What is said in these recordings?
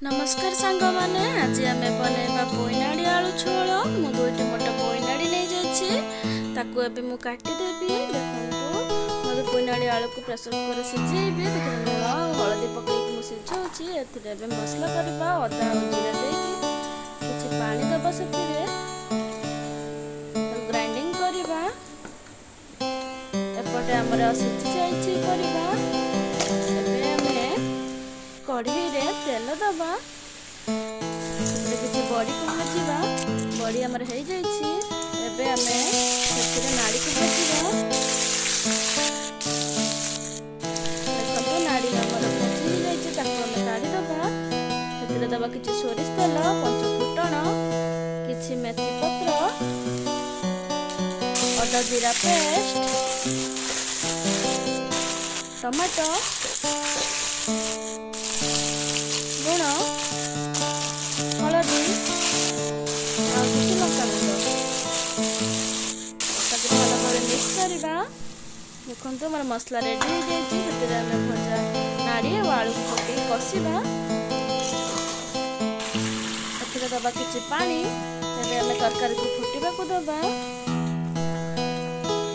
नमस्कार सांग माने आज आम बनवा पोईनाड़ी आलू झोल मु दुईटी मोट पोईनाड़ी नहीं जाइए ताकू एबे मु काटिदेवी। देखो मोर पोईनाड़ी आलू को प्रेसर कुकर सिझेबी लुण हलदी पकईकि मु सिझाऊँगी। एबे मसला करवा अदा और जीरा देकी किछि पानी दबा सेतिरे ग्राइंडिंग करवा। एपटे आमर सिझी जाइछि परिबा। कढ़ी रे तेल दबा किसी बड़ी को भाजवा। बड़ी आमर हो जाइए एबे आमे सेतिरे नाड़ी को भाजवा। देखो नाड़ी आमर भाजी हो जाइए ताको आमे काढ़ी दबा। सेतिरे दबा किछि सोरिष तेल पंच फुटण किछि मेथी पत्र अदा जीरा पेस्ट टमाटो लुण हलदी और किसी लंका गुंड भल भाव मिक्स करवा। देखो मोर मसला रेडी हो जाए भजा नाड़ी और आलू को पकई कषा। दबा किछि पानी आम तरकारी को फुटा को दबा।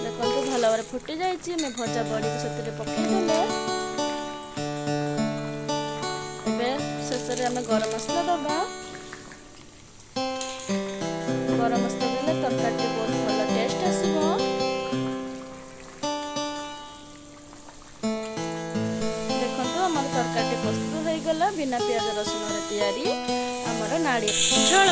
देखो भल भाव फुटी जाइए भजा बड़ी को से पकईदे। शेष में गरम मसला दबा। गरम मसला देले तरकारी बहुत भल टेस्ट आसिबो। देखंतु हमर तरकारी प्रस्तुत हो गला बिना प्याज रसुन रे तैयारी हमर नाड़ी झोल।